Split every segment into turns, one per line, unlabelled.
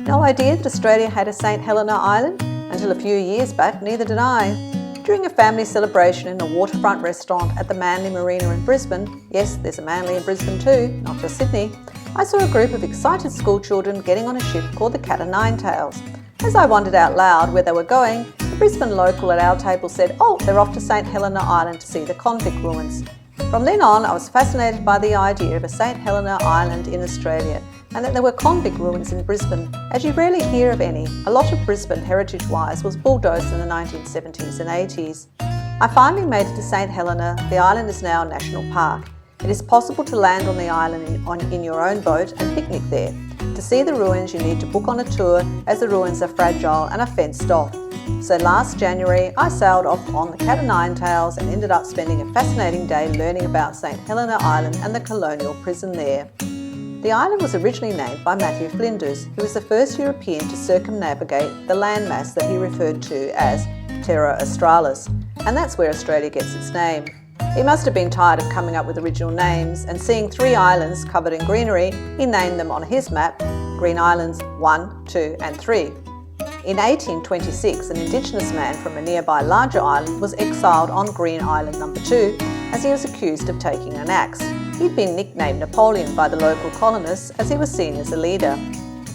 No idea that Australia had a St Helena Island? Until a few years back, neither did I. During a family celebration in a waterfront restaurant at the Manly Marina in Brisbane, yes, there's a Manly in Brisbane too, not just Sydney, I saw a group of excited schoolchildren getting on a ship called the Cat o' Nine Tails. As I wondered out loud where they were going, the Brisbane local at our table said, "Oh, they're off to St Helena Island to see the convict ruins." From then on, I was fascinated by the idea of a St Helena Island in Australia, and that there were convict ruins in Brisbane, as you rarely hear of any. A lot of Brisbane, heritage-wise, was bulldozed in the 1970s and 80s. I finally made it to St Helena. The island is now a national park. It is possible to land on the island in your own boat and picnic there. To see the ruins, you need to book on a tour, as the ruins are fragile and are fenced off. So last January, I sailed off on the Cat o' Nine Tails and ended up spending a fascinating day learning about St Helena Island and the Colonial prison there. The island was originally named by Matthew Flinders, who was the first European to circumnavigate the landmass that he referred to as Terra Australis, and that's where Australia gets its name. He must have been tired of coming up with original names, and seeing 3 islands covered in greenery, he named them on his map Green Islands 1, 2 and 3. In 1826, an Indigenous man from a nearby larger island was exiled on Green Island number 2 as he was accused of taking an axe. He'd been nicknamed Napoleon by the local colonists as he was seen as a leader.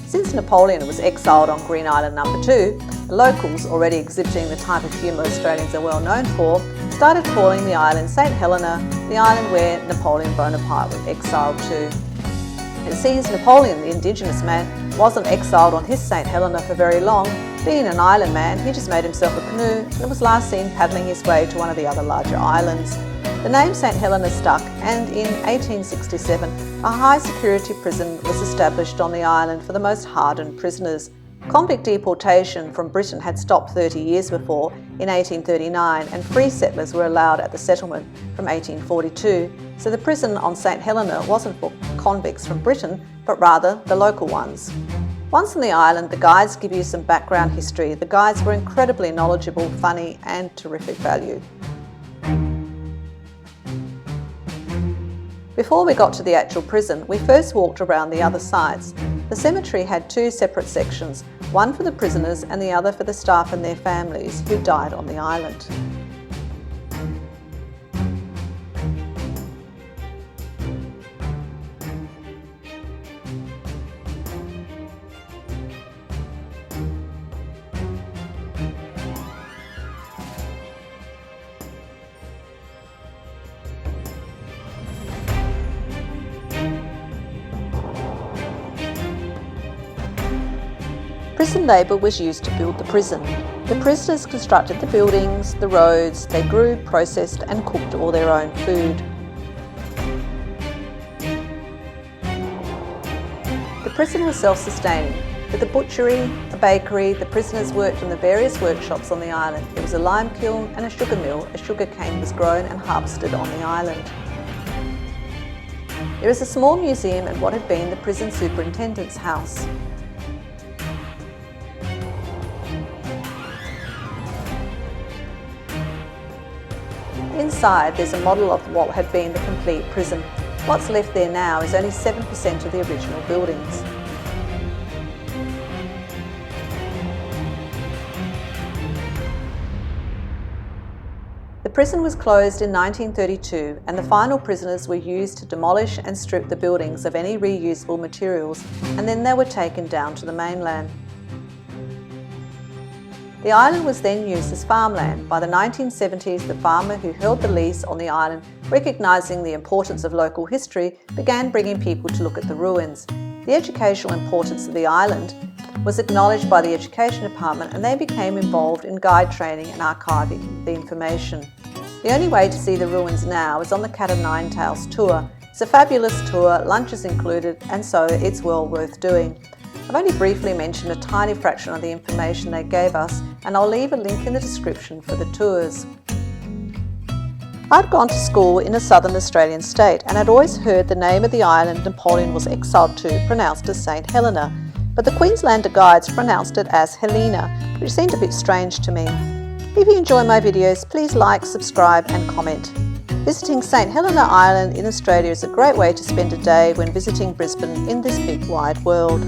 Since Napoleon was exiled on Green Island number 2, the locals, already exhibiting the type of humour Australians are well known for, started calling the island St Helena, the island where Napoleon Bonaparte was exiled to. It seems Napoleon, the Indigenous man, wasn't exiled on his St Helena for very long. Being an island man, he just made himself a canoe and was last seen paddling his way to one of the other larger islands. The name St Helena stuck, and in 1867 a high security prison was established on the island for the most hardened prisoners. Convict deportation from Britain had stopped 30 years before, in 1839, and free settlers were allowed at the settlement from 1842, so the prison on St Helena wasn't for convicts from Britain, but rather the local ones. Once on the island, the guides give you some background history. The guides were incredibly knowledgeable, funny and terrific value. Before we got to the actual prison, we first walked around the other sites. The cemetery had 2 separate sections, one for the prisoners and the other for the staff and their families who died on the island. Prison labour was used to build the prison. The prisoners constructed the buildings, the roads, they grew, processed and cooked all their own food. The prison was self-sustaining. With a butchery, a bakery, the prisoners worked in the various workshops on the island. There was a lime kiln and a sugar mill. A sugar cane was grown and harvested on the island. There is a small museum at what had been the prison superintendent's house. Inside, there's a model of what had been the complete prison. What's left there now is only 7% of the original buildings. The prison was closed in 1932, and the final prisoners were used to demolish and strip the buildings of any reusable materials, and then they were taken down to the mainland. The island was then used as farmland. By the 1970s, the farmer who held the lease on the island, recognising the importance of local history, began bringing people to look at the ruins. The educational importance of the island was acknowledged by the Education Department, and they became involved in guide training and archiving the information. The only way to see the ruins now is on the Cat o' Nine Tails tour. It's a fabulous tour, lunch is included, and so it's well worth doing. I've only briefly mentioned a tiny fraction of the information they gave us, and I'll leave a link in the description for the tours. I'd gone to school in a southern Australian state and had always heard the name of the island Napoleon was exiled to pronounced as St Helena, but the Queenslander guides pronounced it as Helena, which seemed a bit strange to me. If you enjoy my videos, please like, subscribe and comment. Visiting St Helena Island in Australia is a great way to spend a day when visiting Brisbane in this big wide world.